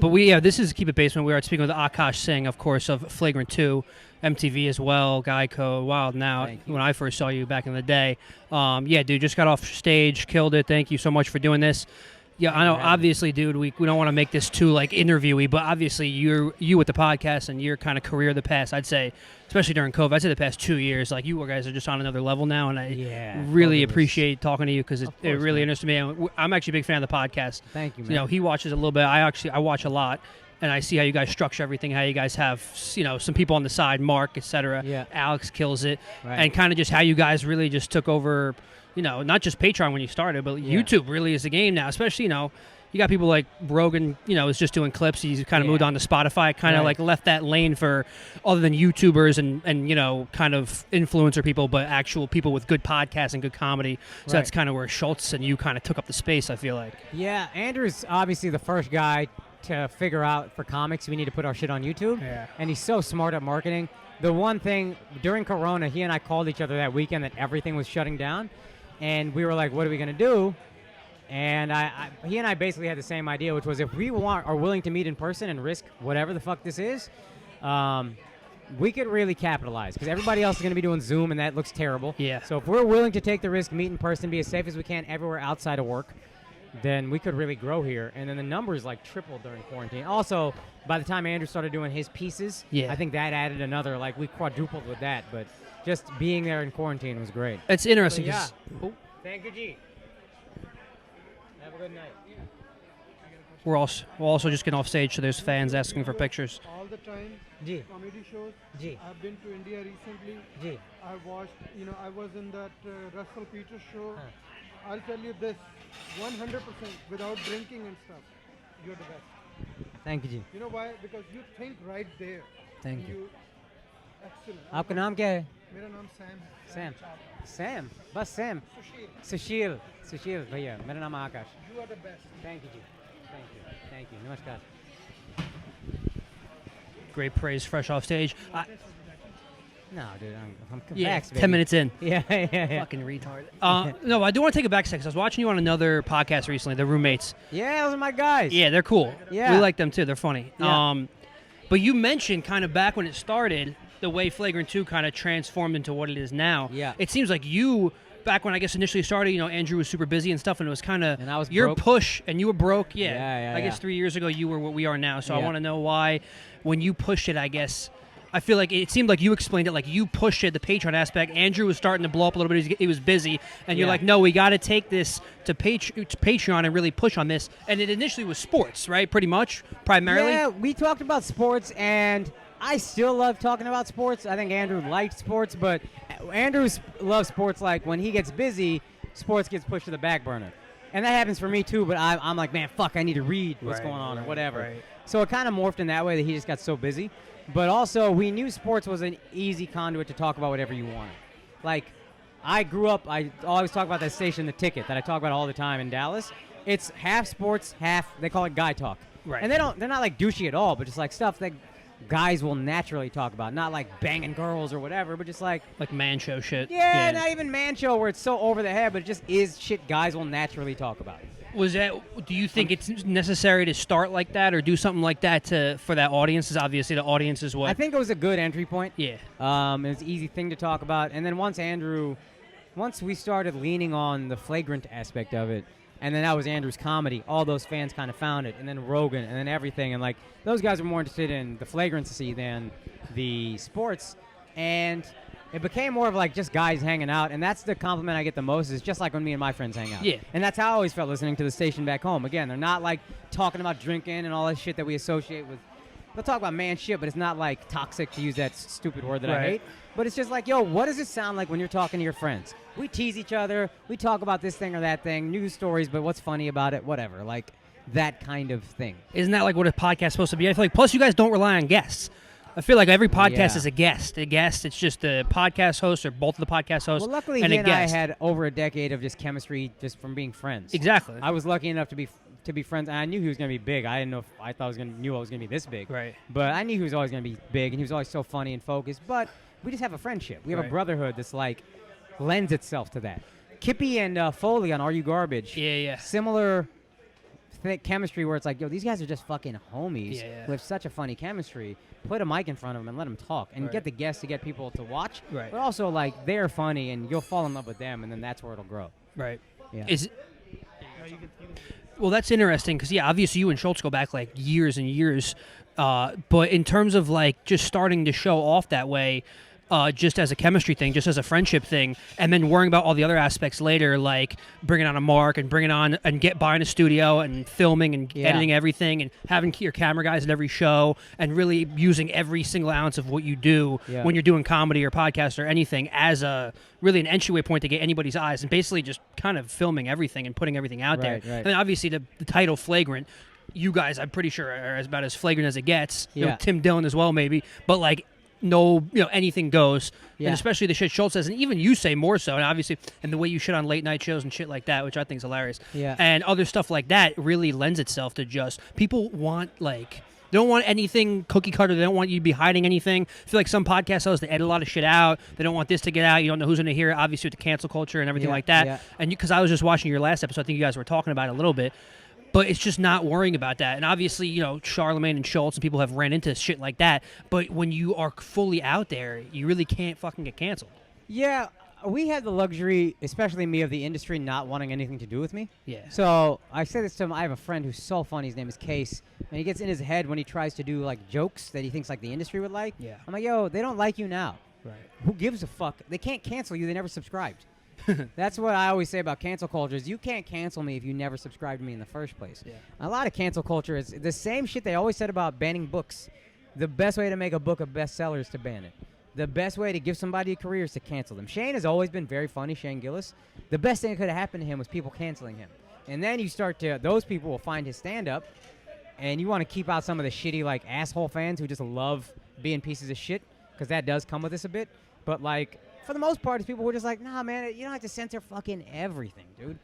But this is Keep It Basement. We are speaking with Akaash Singh, of course, of Flagrant 2, MTV as well, Geico, Wild Now, when I first saw you back in the day. Dude, just got off stage, killed it. Thank you so much for doing this. Yeah, I know, obviously, dude, we don't want to make this too, interview-y, but obviously you with the podcast and your kind of career the past, I'd say, especially during COVID, I'd say the past 2 years, you guys are just on another level now, and I really appreciate talking to you because it really interests me. I'm actually a big fan of the podcast. Thank you, man. He watches a little bit. I watch a lot, and I see how you guys structure everything, how you guys have, some people on the side, Mark, etc. Yeah. Alex kills it, and kind of just how you guys really just took over, not just Patreon when you started, but YouTube really is the game now, especially, you got people like Rogan, is just doing clips. He's kind of moved on to Spotify, kind of left that lane for other than YouTubers and kind of influencer people, but actual people with good podcasts and good comedy. So that's kind of where Schulz and you kind of took up the space, I feel like. Yeah, Andrew's obviously the first guy to figure out for comics we need to put our shit on YouTube. Yeah. And he's so smart at marketing. The one thing, during Corona, he and I called each other that weekend that everything was shutting down. And we were like, what are we going to do? And he and I basically had the same idea, which was if we are willing to meet in person and risk whatever the fuck this is, we could really capitalize because everybody else is going to be doing Zoom, and that looks terrible. Yeah. So if we're willing to take the risk, meet in person, be as safe as we can everywhere outside of work, then we could really grow here. And then the numbers tripled during quarantine. Also, by the time Andrew started doing his pieces, I think that added another, we quadrupled with that. But just being there in quarantine was great. It's interesting. Thank you, G. Have a good night. We're also just getting off stage, so there's fans asking for pictures. All the time, comedy shows. I've been to India recently. I watched, I was in that Russell Peters show. I'll tell you this, 100% without drinking and stuff, you're the best. Thank you, G. You know why? Because you think right there. Thank you. Excellent. आपका नाम क्या है? मेरा नाम Sam है. Sam. बस Sam. सुशील भैया. मेरा नाम आकाश. You are the best. Thank you, G. Thank you. Namaskar. Great praise, fresh off stage. No, dude, I'm Yeah, back, 10 minutes in. Yeah. Fucking retard. No, I do want to take it back a second. I was watching you on another podcast recently, The Roommates. Yeah, those are my guys. Yeah, they're cool. Yeah. We like them too. They're funny. Yeah. But you mentioned kind of back when it started, the way Flagrant 2 kind of transformed into what it is now. Yeah. It seems like you, back when I guess initially started, Andrew was super busy and stuff, and it was kind of your broke. push, and you were broke. Yeah, I guess 3 years ago you were what we are now. So I Yeah. want to know why, when you pushed it, I guess, I feel like it seemed like you explained it, like you pushed it, the Patreon aspect. Andrew was starting to blow up a little bit. He was busy. And you're like, no, we got to take this to Patreon and really push on this. And it initially was sports, right? Pretty much, primarily. Yeah, we talked about sports, and I still love talking about sports. I think Andrew liked sports, but Andrew loves sports when he gets busy, sports gets pushed to the back burner. And that happens for me too, but I'm like, man, fuck, I need to read what's going on or whatever. Right. So it kind of morphed in that way that he just got so busy. But also, we knew sports was an easy conduit to talk about whatever you wanted. I grew up, I always talk about that station, The Ticket, that I talk about all the time in Dallas. It's half sports, half, they call it guy talk. Right. And they're not douchey at all, but just stuff that guys will naturally talk about. Not banging girls or whatever, but just like man show shit. Yeah, not even man show where it's so over the head, but it just is shit guys will naturally talk about. Do you think it's necessary to start like that or do something like that for that audience? Because obviously the audience is what? I think it was a good entry point. Yeah. It's an easy thing to talk about. And then once we started leaning on the Flagrant aspect of it, and then that was Andrew's comedy, all those fans kind of found it. And then Rogan, and then everything. And those guys were more interested in the flagrancy than the sports. And it became more of just guys hanging out, and that's the compliment I get the most, is just like when me and my friends hang out. Yeah. And that's how I always felt listening to the station back home. Again, they're not talking about drinking and all that shit that we associate with. They'll talk about man shit, but it's not toxic, to use that stupid word that I hate. But it's just yo, what does it sound like when you're talking to your friends? We tease each other, we talk about this thing or that thing, news stories, but what's funny about it, whatever. That kind of thing. Isn't that what a podcast is supposed to be? I feel plus you guys don't rely on guests. I feel like every podcast is a guest. It's just the podcast host or both of the podcast hosts. Well, luckily and he a and guest. I had over a decade of just chemistry just from being friends. Exactly. I was lucky enough to be friends, and I knew he was going to be big. I didn't know if I thought knew I was going to be this big. Right. But I knew he was always going to be big, and he was always so funny and focused. But we just have a friendship. We have a brotherhood that's lends itself to that. Kippy and Foley on Are You Garbage. Yeah. Similar chemistry where it's like, yo, these guys are just fucking homies Yeah. who have such a funny chemistry. Put a mic in front of them and let them talk, and get the guests to get people to watch. Right. But also, like, they're funny, and you'll fall in love with them, and then that's where it'll grow. Right. Yeah. Well, that's interesting because, yeah, obviously you and Schulz go back like years and years. But in terms of like just starting to show off that way, just as a chemistry thing, just as a friendship thing, and then worrying about all the other aspects later, like bringing on a mark and bringing on and buying a studio and filming and editing everything and having your camera guys at every show and really using every single ounce of what you do when you're doing comedy or podcast or anything as a really an entryway point to get anybody's eyes, and basically just kind of filming everything and putting everything out there. Right. And obviously the title Flagrant, you guys, I'm pretty sure, are about as flagrant as it gets. You know, Tim Dillon as well, maybe, but like. No, anything goes, and especially the shit Schulz says, and even you say more so, and obviously, and the way you shit on late night shows and shit like that, which I think is hilarious, and other stuff like that really lends itself to just people want like. They don't want anything cookie cutter. They don't want you to be hiding anything. I feel like some podcast hosts, they edit a lot of shit out. They don't want this to get out. You don't know who's going to hear it, obviously, with the cancel culture and everything like that. Yeah. And because I was just watching your last episode, I think you guys were talking about it a little bit. But it's just not worrying about that. And obviously, Charlemagne and Schulz and people have ran into shit like that. But when you are fully out there, you really can't fucking get canceled. Yeah, we had the luxury, especially me, of the industry not wanting anything to do with me. Yeah. So I say this to him. I have a friend who's so funny. His name is Case. And he gets in his head when he tries to do, like, jokes that he thinks, like, the industry would like. Yeah. I'm like, yo, they don't like you now. Right. Who gives a fuck? They can't cancel you. They never subscribed. That's what I always say about cancel culture is you can't cancel me if you never subscribed to me in the first place. Yeah. A lot of cancel culture is the same shit they always said about banning books. The best way to make a book a bestseller is to ban it. The best way to give somebody a career is to cancel them. Shane has always been very funny, Shane Gillis. The best thing that could have happened to him was people canceling him. And then you start to, those people will find his stand-up, and you want to keep out some of the shitty, like, asshole fans who just love being pieces of shit, because that does come with this a bit. But, like, for the most part, it's people who are just like, nah, man, you don't have to censor fucking everything, dude.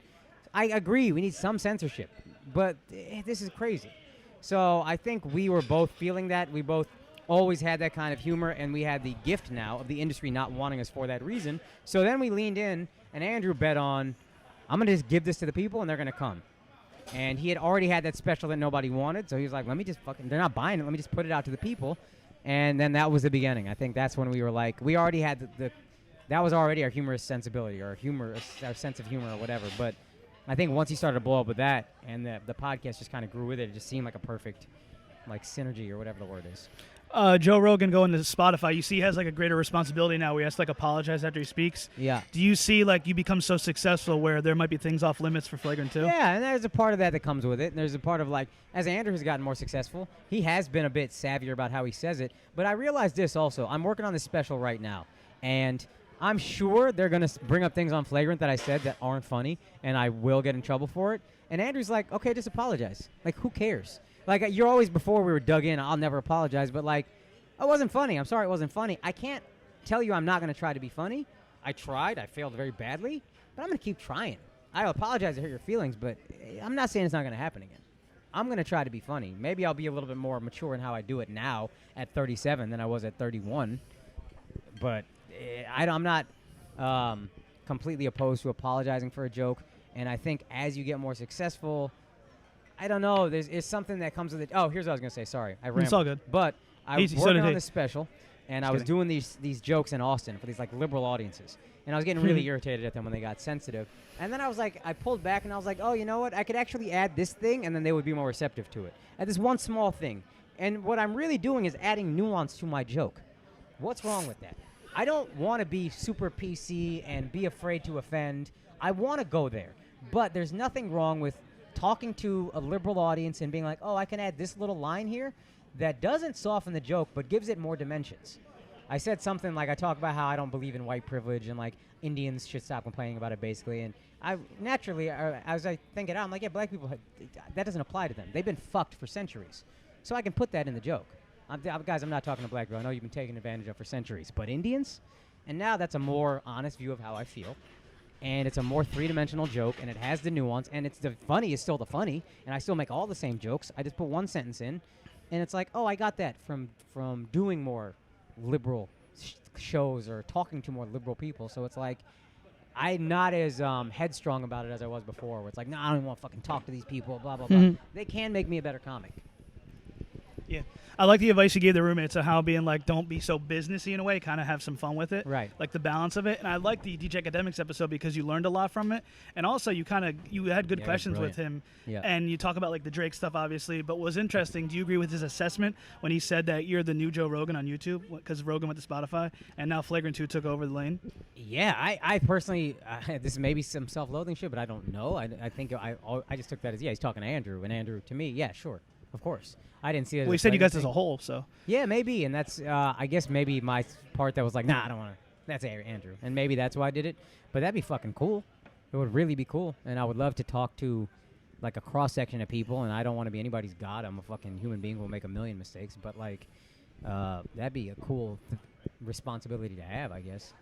I agree, we need some censorship, but this is crazy. So I think we were both feeling that. We both always had that kind of humor, and we had the gift now of the industry not wanting us for that reason. So then we leaned in, and Andrew bet on, I'm going to just give this to the people, and they're going to come. And he had already had that special that nobody wanted, so he was like, let me just fucking, they're not buying it, let me just put it out to the people. And then that was the beginning. I think that's when we were like, we already had that was already our humorous sensibility, or our sense of humor or whatever. But I think once he started to blow up with that, and the podcast just kind of grew with it, it just seemed like a perfect, like, synergy or whatever the word is. Joe Rogan going to Spotify, you see he has like a greater responsibility now where he has to like apologize after he speaks. Yeah. Do you see like you become so successful where there might be things off limits for Flagrant too? Yeah, and there's a part of that comes with it. And there's a part of like, as Andrew has gotten more successful, he has been a bit savvier about how he says it. But I realize this also. I'm working on this special right now. And I'm sure they're going to bring up things on Flagrant that I said that aren't funny, and I will get in trouble for it. And Andrew's like, okay, just apologize. Like, who cares? Like, you're always, before we were dug in, I'll never apologize, but like, it wasn't funny. I'm sorry it wasn't funny. I can't tell you I'm not going to try to be funny. I tried. I failed very badly, but I'm going to keep trying. I apologize to hurt your feelings, but I'm not saying it's not going to happen again. I'm going to try to be funny. Maybe I'll be a little bit more mature in how I do it now at 37 than I was at 31, but I'm not completely opposed to apologizing for a joke, and I think as you get more successful, I don't know, there's something that comes with it. Oh, here's what I was going to say. Sorry, I rambled. It's all good. But I was Easy, so working did on he. this special, and I was doing these jokes in Austin for these like liberal audiences, and I was getting really irritated at them when they got sensitive. And then I was like, I pulled back, and I was like, oh, you know what? I could actually add this thing, and then they would be more receptive to it. Add this one small thing. And what I'm really doing is adding nuance to my joke. What's wrong with that? I don't want to be super PC and be afraid to offend. I want to go there. But there's nothing wrong with talking to a liberal audience and being like, oh, I can add this little line here that doesn't soften the joke but gives it more dimensions. I said something like, I talk about how I don't believe in white privilege and like Indians should stop complaining about it basically. And I naturally, as I think it out, I'm like, yeah, black people, that doesn't apply to them. They've been fucked for centuries. So I can put that in the joke. Guys, I'm not talking to black people. I know you've been taken advantage of for centuries. But Indians? And now that's a more honest view of how I feel. And it's a more three-dimensional joke, and it has the nuance, and it's the funny is still the funny, and I still make all the same jokes. I just put one sentence in, and it's like, oh, I got that from doing more liberal shows or talking to more liberal people. So it's like, I'm not as headstrong about it as I was before, where it's like, no, I don't even want to fucking talk to these people, blah, blah, blah. They can make me a better comic. Yeah. I like the advice you gave the roommates of how being like, don't be so businessy in a way, kind of have some fun with it. Right. Like the balance of it. And I like the DJ Academics episode because you learned a lot from it. And also you had good questions with him. Yeah. And you talk about like the Drake stuff, obviously. But what was interesting, do you agree with his assessment when he said that you're the new Joe Rogan on YouTube? Because Rogan went to Spotify and now Flagrant 2 took over the lane? Yeah, I personally, this may be some self-loathing shit, but I don't know. I think I just took that as, he's talking to Andrew. And Andrew, to me, yeah, sure. Of course. I didn't see it as Well, he said you guys as a whole, so. Yeah, maybe. And that's, I guess, maybe my part that was like, nah, I don't want to. That's Andrew. And maybe that's why I did it. But that'd be fucking cool. It would really be cool. And I would love to talk to, like, a cross-section of people. And I don't want to be anybody's god. I'm a fucking human being who will make a million mistakes. But, like, that'd be a cool responsibility to have, I guess.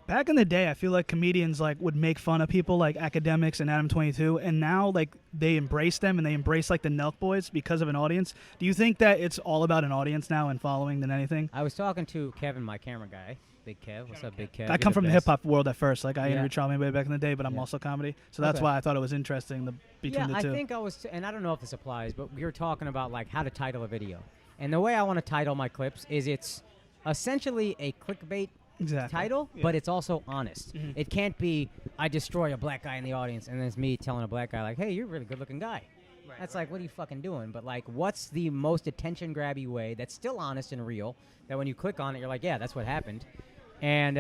Back in the day, I feel like comedians like would make fun of people like Academics and Adam 22, and now like they embrace them and they embrace like the Nelk Boys because of an audience. Do you think that it's all about an audience now and following than anything? I was talking to Kevin, my camera guy. Big Kev. What's up, Big Kev? I come from the hip hop world at first. Like I interviewed Charlie way back in the day, but I'm Yeah. also comedy, so that's why I thought it was interesting between the two. I think I was, and I don't know if this applies, but we were talking about like how to title a video, and the way I want to title my clips is it's essentially a clickbait title, but it's also honest. It can't be I destroy a black guy in the audience and then it's me telling a black guy like, hey, you're a really good looking guy. That's like, what are you fucking doing? But like, what's the most attention grabby way that's still honest and real that when you click on it, you're like, yeah, that's what happened. And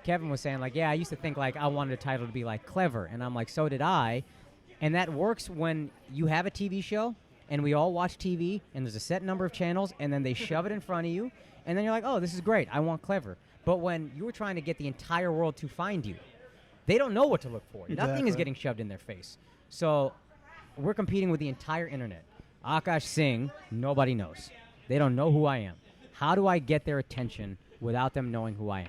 Kevin was saying like, yeah, I used to think like I wanted a title to be like clever, and I'm like, so did I. And that works when you have a TV show and we all watch TV and there's a set number of channels and then they shove it in front of you and then you're like, oh, this is great, I want clever. But when you were trying to get the entire world to find you, they don't know what to look for. Exactly. Nothing is getting shoved in their face. So we're competing with the entire internet. Akaash Singh, nobody knows. They don't know who I am. How do I get their attention without them knowing who I am?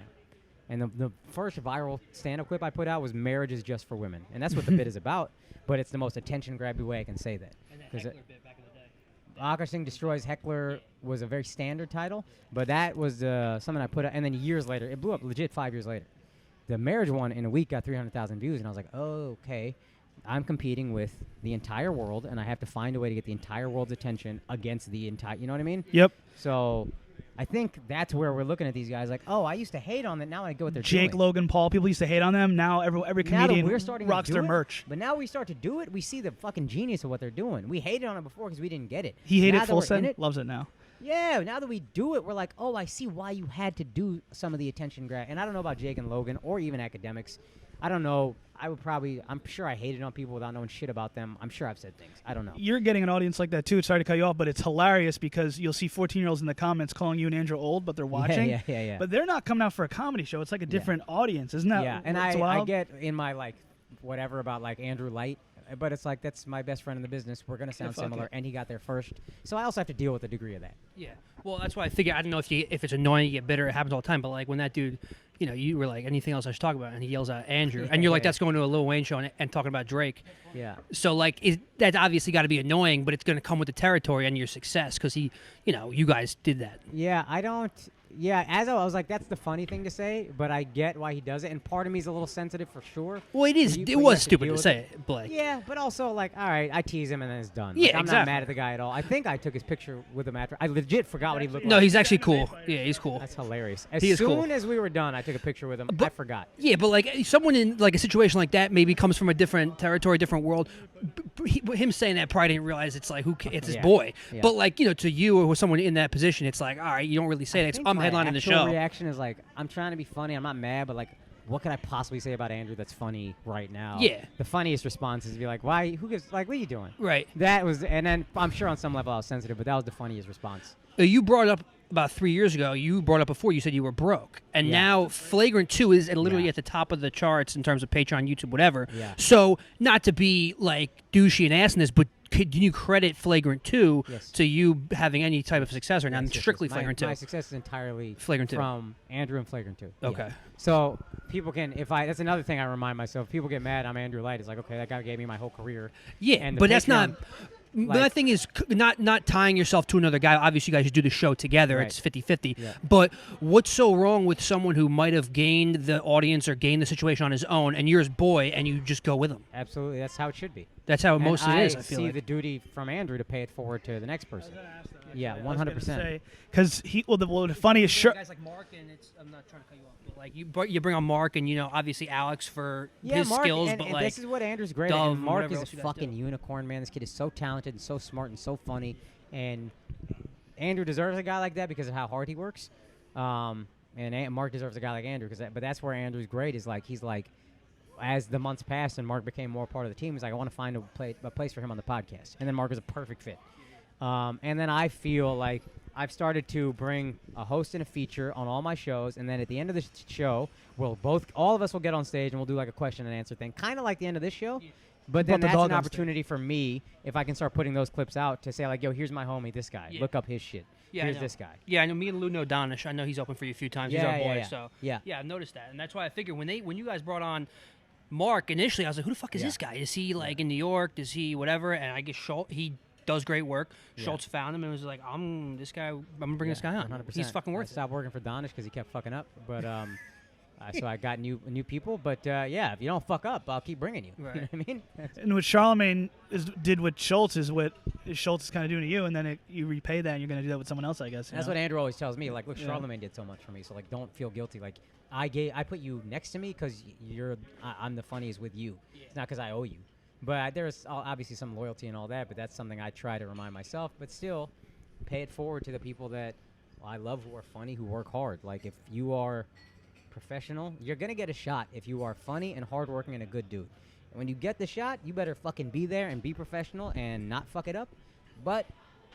And the first viral stand-up clip I put out was Marriage is Just for Women. And that's what the bit is about, but it's the most attention-grabby way I can say that. And the Heckler bit back in the day. Akaash Singh Destroys Heckler was a very standard title, but that was something I put out, and then years later, it blew up legit 5 years later. The marriage one in a week got 300,000 views, and I was like, oh, okay. I'm competing with the entire world, and I have to find a way to get the entire world's attention against the entire, you know what I mean? Yep. So I think that's where we're looking at these guys like, oh, I used to hate on that, now I go what they're Jake, doing. Logan Paul, people used to hate on them. Now every comedian rocks their merch. But now we start to do it, we see the fucking genius of what they're doing. We hated on it before because we didn't get it. He hated Now that Full we're in Send, it, loves it now. yeah, now that we do it, we're like, oh, I see why you had to do some of the attention grab. And I don't know about Jake and Logan or even Academics. I don't know. I'm sure I hated on people without knowing shit about them. I'm sure I've said things. I don't know. You're getting an audience like that too. Sorry to cut you off, but it's hilarious because you'll see 14-year-olds in the comments calling you and Andrew old, but they're watching. Yeah. But they're not coming out for a comedy show. It's like a different audience, isn't that? Yeah, and what's I wild? get in my like whatever about like Andrew Light, but it's like that's my best friend in the business. We're gonna sound similar, and he got there first, so I also have to deal with the degree of that. Yeah. Well, that's why I figure I don't know if it's annoying, you get bitter. It happens all the time. But like when that dude, you were like, anything else I should talk about, and he yells out Andrew, and you're like, that's going to a Lil Wayne show and talking about Drake. Yeah. So like, that's obviously got to be annoying, but it's going to come with the territory and your success because you guys did that. Yeah, I don't. Yeah, as I was like, that's the funny thing to say, but I get why he does it, and part of me is a little sensitive for sure. Well, it is. It was stupid to say it, Blake. Yeah, but also like, all right, I tease him and then it's done. Yeah, like, I'm exactly. not mad at the guy at all. I think I took his picture with him after. I legit forgot what he looked like. No, he's actually cool. Yeah, he's cool. That's hilarious. He is cool. As soon as we were done, I took a picture with him. I forgot. Yeah, but like someone in like a situation like that maybe comes from a different territory, different world. Him saying that probably didn't realize it's like it's his boy. Yeah. But like to you or someone in that position, it's like all right, you don't really say that. I'm headlining the show. My reaction is like, I'm trying to be funny. I'm not mad, but like, what could I possibly say about Andrew that's funny right now? Yeah. The funniest response is to be like, why? Who gives? Like, what are you doing? Right. That was, and then I'm sure on some level I was sensitive, but that was the funniest response. You brought up about 3 years ago. You brought up before. You said you were broke, and now Flagrant 2 is literally at the top of the charts in terms of Patreon, YouTube, whatever. Yeah. So not to be like douchey and ass in this, but can you credit Flagrant 2 to you having any type of success or not? Strictly Flagrant 2. My success is entirely Flagrant 2 from Andrew and Flagrant 2. Okay. Yeah. So people can, that's another thing I remind myself. If people get mad, I'm Andrew Light. It's like, okay, that guy gave me my whole career. Yeah, and but that's not. But the thing is, not tying yourself to another guy. Obviously, you guys do the show together. Right. It's 50-50. Yeah. But what's so wrong with someone who might have gained the audience or gained the situation on his own, and you're his boy, and you just go with him? Absolutely, that's how it should be. That's how it And mostly is. I feel see like. the duty from Andrew to pay it forward to the next person. Yeah, 100%. Because the funniest shirt. Guys like Mark, and I'm not trying to cut you off, but like you bring on Mark, and obviously Alex for his Mark, skills, and, but and like this is what Andrew's great at. Dove And and Mark whatever is else a you guys fucking do. unicorn, man. This kid is so talented and so smart and so funny. And Andrew deserves a guy like that because of how hard he works. And Mark deserves a guy like Andrew but that's where Andrew's great is like he's like, as the months passed and Mark became more part of the team, he's like, I want to find a place for him on the podcast. And then Mark was a perfect fit. And then I feel like I've started to bring a host and a feature on all my shows, and then at the end of the show, all of us will get on stage and we'll do like a question and answer thing, kind of like the end of this show. But then the that's dog an on opportunity for me, if I can start putting those clips out, to say like, yo, here's my homie, this guy. Yeah. Look up his shit. Yeah, I here's know. this guy. Yeah, I know. Me and Lou know Donish. I know he's open for you a few times. He's Yeah, our boy. yeah. So Yeah. I've noticed that, and that's why I figured when you guys brought on Mark initially, I was like, who the fuck is Yeah. this guy? Is he like in New York? Is he whatever? And I guess he does great work. Yeah. Schulz found him and was like, I'm gonna bring this guy on. 100%. He's fucking worth I stopped working for Donish because he kept fucking up, but so I got new people. But yeah, if you don't fuck up, I'll keep bringing you. Right. You know what I mean? And what Charlemagne did with Schultz is what Schultz is kind of doing to you, and then you repay that, and you're going to do that with someone else, I guess. That's what Andrew always tells me. Like, look, Yeah. Charlemagne did so much for me, so like, don't feel guilty. Like, I put you next to me because I'm the funniest with you. Yeah. It's not because I owe you. But there's obviously some loyalty and all that. But that's something I try to remind myself. But still, pay it forward to the people that I love, who are funny, who work hard. Like, if you are professional, you're gonna get a shot if you are funny and hardworking and a good dude. And when you get the shot, you better fucking be there and be professional and not fuck it up. But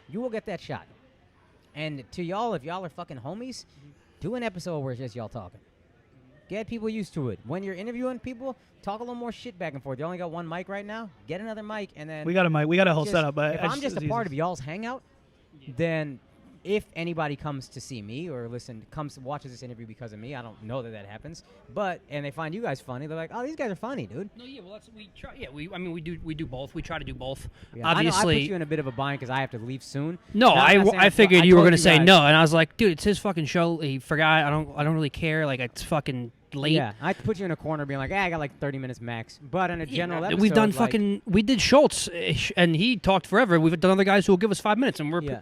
you will get that shot. And to y'all, if y'all are fucking homies, do an episode where it's just y'all talking. Get people used to it. When you're interviewing people, talk a little more shit back and forth. You only got one mic right now. Get another mic, and then We got a mic. We got a whole just- setup. But if I'm just a part of y'all's hangout, then if anybody comes to see me or watches this interview because of me, I don't know that happens. And they find you guys funny, they're like, oh, these guys are funny, dude. No, yeah, well, we try. Yeah, we do both. We try to do both. Yeah, I Obviously, know I put you in a bit of a bind because I have to leave soon. no, And I'm not saying I figured you were told gonna say guys- no, and I was like, dude, it's his fucking show. He forgot. I don't really care. Like it's fucking late. Yeah, I put you in a corner being like, I got like 30 minutes max. But in a general episode, we've done like, we did Schultz, and he talked forever. We've done other guys who will give us 5 minutes, and we're Yeah.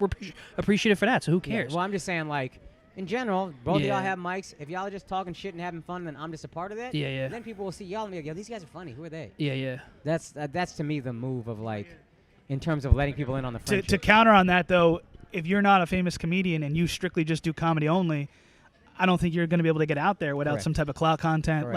appreciative for that. So who yeah, cares? well, I'm just saying, like, in general, both of Yeah. y'all have mics. If y'all are just talking shit and having fun, then I'm just a part of that. Yeah, yeah. Then people will see y'all and be like, yo, these guys are funny. Who are they? Yeah. That's to me the move of, like, in terms of letting people in on the friendship. To counter on that, though, if you're not a famous comedian and you strictly just do comedy only, I don't think you're going to be able to get out there without Correct. some type of clout content. Correct.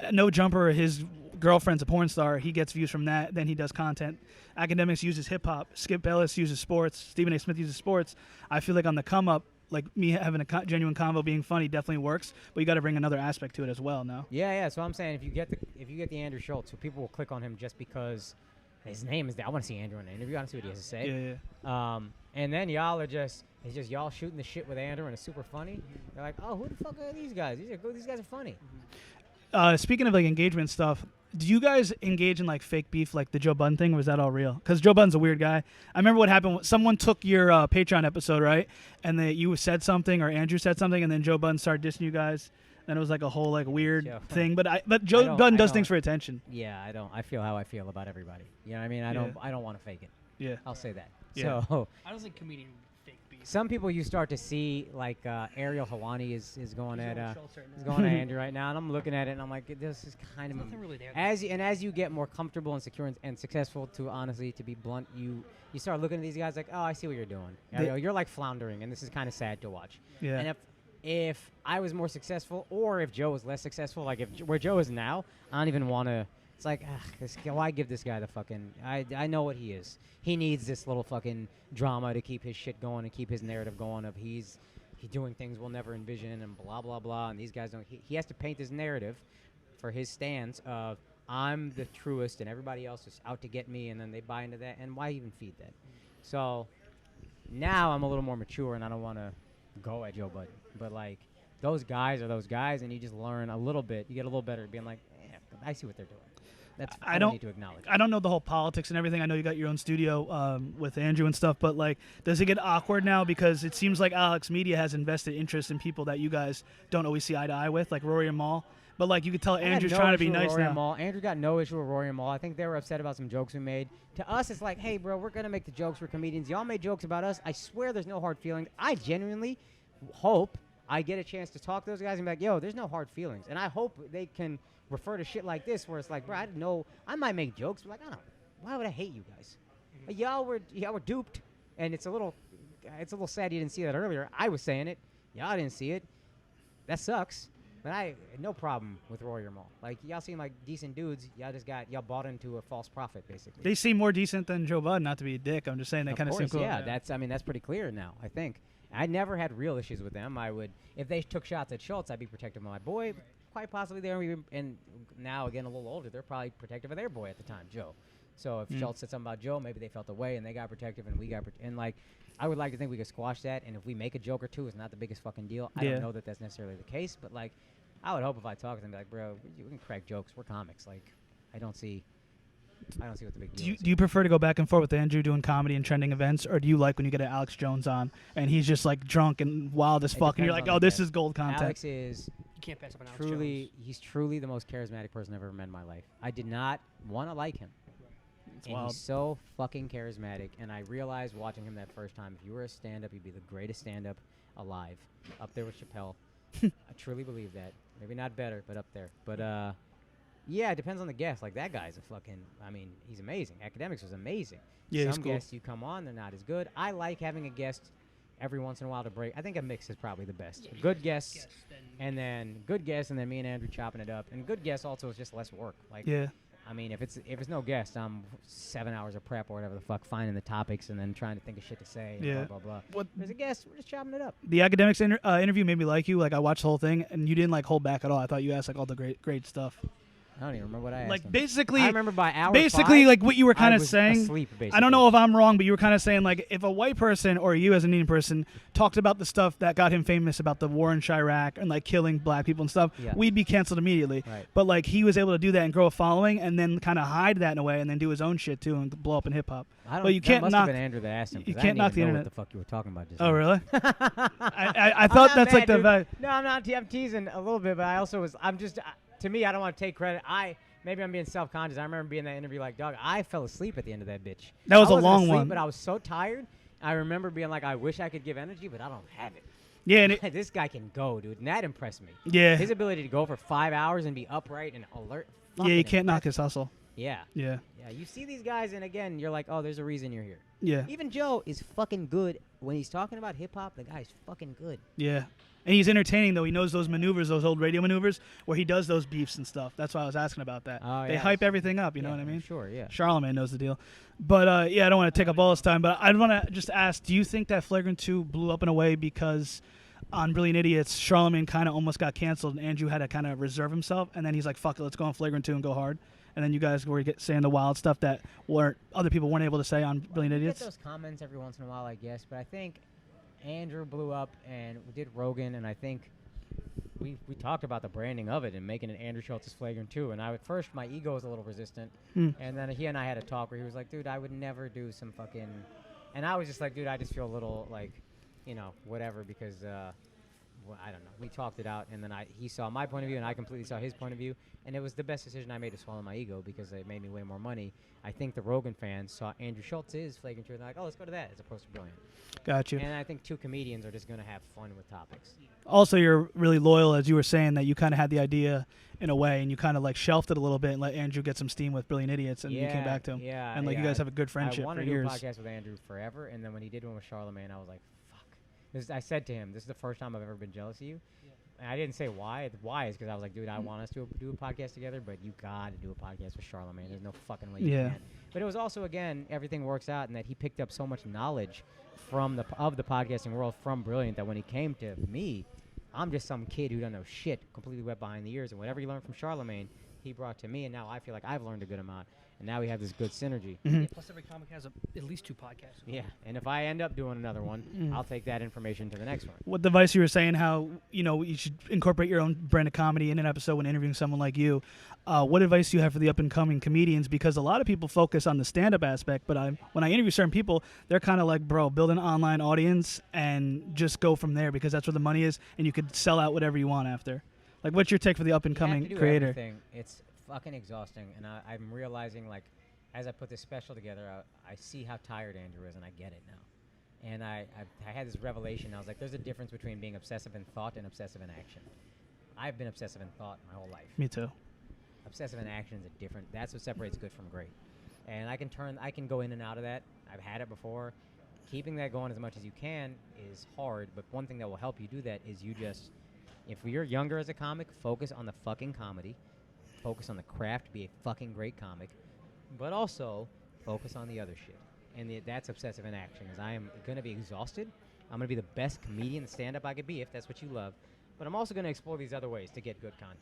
Like, No Jumper, his girlfriend's a porn star. He gets views from that. Then he does content. Academics uses hip hop. Skip Bayless uses sports. Stephen A. Smith uses sports. I feel like on the come up, like me having a genuine convo, being funny, definitely works. But you got to bring another aspect to it as well. No. Yeah. So I'm saying if you get the Andrew Schulz, so people will click on him just because his name is there. I want to see Andrew in the interview. I want to see what he has to say. Yeah. And then y'all are it's just y'all shooting the shit with Andrew and it's super funny. They're like, oh, who the fuck are these guys? These guys are funny. Speaking of like engagement stuff, do you guys engage in like fake beef, like the Joe Budden thing, or was that all real? Because Joe Budden's a weird guy. I remember what happened. Someone took your Patreon episode, right? And you said something, or Andrew said something, and then Joe Budden started dissing you guys. Then it was like a whole like weird Joe. thing. But Joe Budden does things for attention. Yeah, I don't. I feel how I feel about everybody. You know what I mean? I don't want to fake it. Yeah. I'll say that. Yeah. So I don't think comedian fake beef. some people you start to see, like Ariel Helwani is going He's at going Schultz right now. is going at Andrew right now, and I'm looking at it and I'm like, this is kind of Nothing really there. as you get more comfortable and secure and successful, to be blunt, you start looking at these guys like, oh, I see what you're doing. Ariel, you're like floundering, and this is kind of sad to watch. Yeah. And if I was more successful, or if Joe was less successful, like where Joe is now, I don't even want to. It's like, why give this guy the fucking... I know what he is. He needs this little fucking drama to keep his shit going and keep his narrative going of he's doing things we'll never envision and blah, blah, blah, and these guys don't... He has to paint this narrative for his stance of, I'm the truest and everybody else is out to get me, and then they buy into that, and why even feed that? So now I'm a little more mature, and I don't want to go at Joe Budden. But, like, those guys are those guys, and you just learn a little bit. You get a little better at being like, I see what they're doing. That's I I don't need to acknowledge. I don't know the whole politics and everything. I know you got your own studio with Andrew and stuff, but like, does it get awkward now because it seems like Alex Media has invested interest in people that you guys don't always see eye to eye with, like Rory and Maul. But like, you could tell Andrew's trying to be nice Rory now. and Maul. Andrew got no issue with Rory and Maul. I think they were upset about some jokes we made. To us, it's like, hey, bro, we're gonna make the jokes. We're comedians. Y'all made jokes about us. I swear, there's no hard feelings. I genuinely hope I get a chance to talk to those guys and be like, yo, there's no hard feelings. And I hope they can refer to shit like this where it's like, bro, I didn't know. I might make jokes, but like, I don't know. Why would I hate you guys? Y'all were duped, and it's a little sad you didn't see that earlier. I was saying it. Y'all didn't see it. That sucks. But I no problem with Rory or Maul. Like, y'all seem like decent dudes. Y'all bought into a false prophet, basically. They seem more decent than Joe Budden, not to be a dick. I'm just saying they kind of seem cool. Yeah, that's pretty clear now, I think. I never had real issues with them. I would, if they took shots at Schultz, I'd be protective of my boy. Quite possibly and now, again, a little older, they're probably protective of their boy at the time, Joe. So if Schultz said something about Joe, maybe they felt away and they got protective and we got and like, I would like to think we could squash that. And if we make a joke or two, it's not the biggest fucking deal. I don't know that that's necessarily the case, but like, I would hope if I talk to them, be like, bro, we can crack jokes. We're comics. Like, I don't see what the big deal is. Do you prefer to go back and forth with Andrew doing comedy and trending events, or do you like when you get an Alex Jones on and he's just like drunk and wild as fuck, and you're like, oh, this is gold content? Alex is You can't pass up on Alex truly, Jones. he's truly the most charismatic person I've ever met in my life. I did not want to like him. It's and wild. He's so fucking charismatic, and I realized watching him that first time, if you were a stand-up, you'd be the greatest stand-up alive, up there with Chappelle. I truly believe that. Maybe not better, but up there. But, yeah, it depends on the guest. Like, that guy's a fucking, I mean, he's amazing. Academics was amazing. Yeah, he's Some cool. guests you come on, they're not as good. I like having a guest every once in a while to break. I think a mix is probably the best. Yeah, Good guests, and then me and Andrew chopping it up. And good guests also is just less work. Like, Yeah. I mean, if it's no guest, I'm 7 hours of prep or whatever the fuck, finding the topics and then trying to think of shit to say. And Yeah. Blah blah blah. What There's a guest, we're just chopping it up. the academics interview made me like you. Like, I watched the whole thing, and you didn't like hold back at all. I thought you asked like all the great stuff. I don't even remember what I asked Like him. basically, I remember by hour basically 5, like what you were kind I of was saying. asleep, basically. I don't know if I'm wrong, but you were kind of saying like if a white person or you as an Indian person talked about the stuff that got him famous about the war in Chirac and like killing black people and stuff, Yeah. we'd be canceled immediately. Right. But like he was able to do that and grow a following and then kind of hide that in a way and then do his own shit too and blow up in hip hop. I don't, But you that can't must knock. have been Andrew that asked him. You 'cause can't I knock didn't even the know internet. what the fuck you were talking about just Oh now. really? I I'm thought not that's like mad, the vibe. dude. No, I'm not. I'm teasing a little bit, but I also was. I'm just. To me, I don't want to take credit. Maybe I'm being self-conscious. I remember being in that interview like, dog, I fell asleep at the end of that bitch. That was I a wasn't long asleep, one. But I was so tired. I remember being like, I wish I could give energy, but I don't have it. Yeah, and This guy can go, dude, and that impressed me. yeah, His ability to go for 5 hours and be upright and alert. yeah. fucking You can't knock impressed his hustle. me. Yeah. Yeah, Yeah, you see these guys, and again, you're like, oh, there's a reason you're here. yeah, Even Joe is fucking good. When he's talking about hip-hop, the guy's fucking good. yeah. And he's entertaining though. He knows those maneuvers, those old radio maneuvers, where he does those beefs and stuff. That's why I was asking about that. Oh, They yeah. hype everything up. You know Yeah, what I mean? Sure, yeah. Charlemagne knows the deal. But yeah, I don't want to take up all this time. But I want to just ask: do you think that Flagrant 2 blew up in a way because on Brilliant Idiots, Charlemagne kind of almost got canceled, and Andrew had to kind of reserve himself, and then he's like, "Fuck it, let's go on Flagrant 2 and go hard." And then you guys were saying the wild stuff that other people weren't able to say on Brilliant You Idiots. get those comments every once in a while, I guess, but I think Andrew blew up, and we did Rogan, and I think we talked about the branding of it and making it Andrew Schultz's Flagrant 2. And at first, my ego was a little resistant, and then he and I had a talk where he was like, dude, I would never do some fucking... And I was just like, dude, I just feel a little, like, whatever, because... well, I don't know. We talked it out, and then he saw my point of view, and I completely saw his point of view, and it was the best decision I made to swallow my ego because it made me way more money. I think the Rogan fans saw Andrew Schultz's Flagrant 2, and they're like, oh, let's go to that as opposed to Brilliant. Got you. And I think two comedians are just going to have fun with topics. Also, you're really loyal, as you were saying, that you kind of had the idea in a way, and you kind of like shelved it a little bit and let Andrew get some steam with Brilliant Idiots, and you came back to him. Yeah, And like you guys have a good friendship I wanted for to do years. a podcast with Andrew forever, and then when he did one with Charlemagne, I was like, fuck. I said to him, this is the first time I've ever been jealous of you. And I didn't say why. Why is because I was like, dude, I want us to do a podcast together, but you got to do a podcast with Charlemagne. There's no fucking way you can. But it was also, again, everything works out in that he picked up so much knowledge from the podcasting world from Brilliant that when he came to me, I'm just some kid who don't know shit, completely wet behind the ears. And whatever he learned from Charlemagne, he brought to me, and now I feel like I've learned a good amount. and now we have this good synergy. Mhm. Yeah, plus every comic has at least 2 podcasts. Yeah, and if I end up doing another one, I'll take that information to the next one. What device you were saying how you should incorporate your own brand of comedy in an episode when interviewing someone like you. What advice do you have for the up and coming comedians? Because a lot of people focus on the stand up aspect, but when I interview certain people, they're kind of like, bro, build an online audience and just go from there because that's where the money is, and you could sell out whatever you want after. Like, what's your take for the up and coming creator? Everything. It's fucking exhausting, and I'm realizing, like, as I put this special together, I see how tired Andrew is, and I get it now. And I had this revelation. I was like, there's a difference between being obsessive in thought and obsessive in action. I've been obsessive in thought my whole life. Me too. Obsessive in action is a different. That's what separates good from great. And I can go in and out of that. I've had it before. Keeping that going as much as you can is hard, but one thing that will help you do that is if you're younger as a comic, focus on the fucking comedy. Focus on the craft, be a fucking great comic, but also focus on the other shit. And that's obsessive in action, is I am going to be exhausted. I'm going to be the best comedian stand-up I could be, if that's what you love. But I'm also going to explore these other ways to get good content.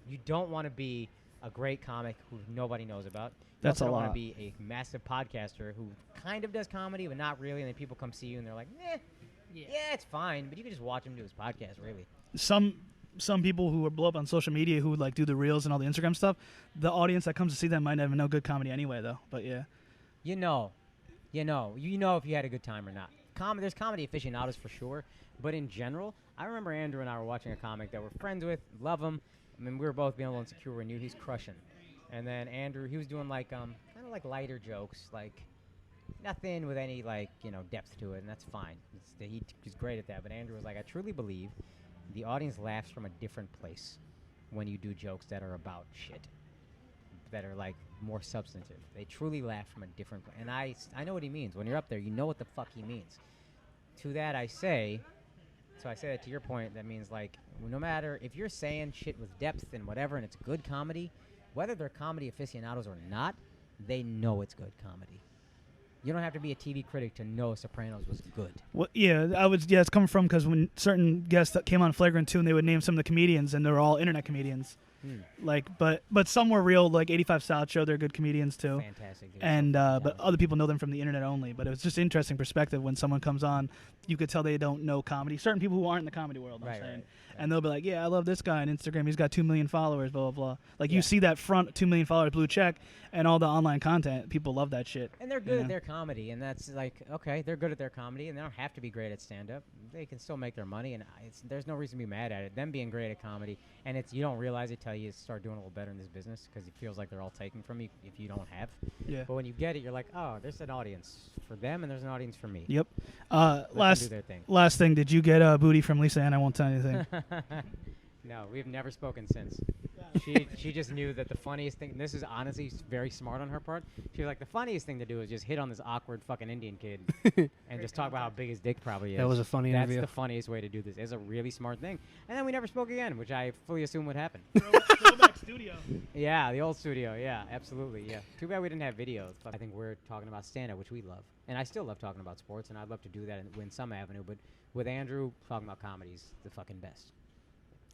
You don't want to be a great comic who nobody knows about. You That's also a don't want lot. to be a massive podcaster who kind of does comedy, but not really, and then people come see you and they're like, yeah, it's fine, but you can just watch him do his podcast, really. Some people who are blow up on social media who like do the reels and all the Instagram stuff, the audience that comes to see them might not even know good comedy anyway, though. But yeah, You know if you had a good time or not. There's comedy aficionados for sure, but in general, I remember Andrew and I were watching a comic that we're friends with, love him. I mean, we were both being a little insecure. We knew he's crushing, and then Andrew, he was doing like kind of like lighter jokes, like nothing with any like depth to it, and that's fine. He's great at that. But Andrew was like, I truly believe the audience laughs from a different place when you do jokes that are about shit, that are like more substantive. They truly laugh from a different place. And I know what he means. When you're up there, you know what the fuck he means. To that I say that to your point, that means like no matter if you're saying shit with depth and whatever and it's good comedy, whether they're comedy aficionados or not, they know it's good comedy. You don't have to be a TV critic to know Sopranos was good. well, it's coming from because when certain guests that came on Flagrant 2 and they would name some of the comedians and they're all internet comedians. Like, but some were real, like 85 South Show. They're good comedians too. Fantastic. Dude. And but other people know them from the internet only. But it was just interesting perspective when someone comes on. You could tell they don't know comedy. Certain people who aren't in the comedy world, I'm saying. Right. And they'll be like, yeah, I love this guy on Instagram. He's got 2 million followers, blah, blah, blah. Like, you see that front 2 million followers blue check and all the online content. People love that shit. And they're good at their comedy, and that's like, okay, they're good at their comedy, and they don't have to be great at stand-up. They can still make their money, and there's no reason to be mad at it. Them being great at comedy, and you don't realize it till you start doing a little better in this business because it feels like they're all taking from you if you don't have. Yeah. But when you get it, you're like, oh, there's an audience for them, and there's an audience for me. Yep. Let them do their thing. Last thing, did you get booty from Lisa Ann? I won't tell anything. No, we've never spoken since. She just knew that the funniest thing, and this is honestly very smart on her part, she was like, the funniest thing to do is just hit on this awkward fucking Indian kid and just talk about how big his dick probably is. That was a funny interview. That's the funniest way to do this. It's a really smart thing. And then we never spoke again, which I fully assume would happen. Throwback studio. Yeah, the old studio. Yeah, absolutely. Yeah. Too bad we didn't have videos. But I think we're talking about stand-up, which we love. And I still love talking about sports, and I'd love to do that in some avenue. But with Andrew, talking about comedy is the fucking best.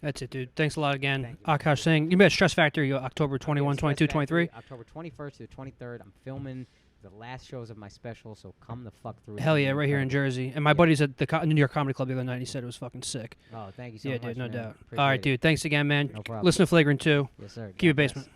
That's it, dude. Thanks a lot again. Thank you. Akash Singh. You met Stress Factory October 21, 22, 23. October 21st to the 23rd. I'm filming the last shows of my special, so come the fuck through. Hell yeah, right here in Jersey. And my buddy's at the New York Comedy Club the other night. He said it was fucking sick. Oh, thank you so much. Yeah, dude, no man. doubt. Appreciate All right, it. dude. Thanks again, man. No problem. Listen to Flagrant 2. Yes, sir. Keep it God bless. basement.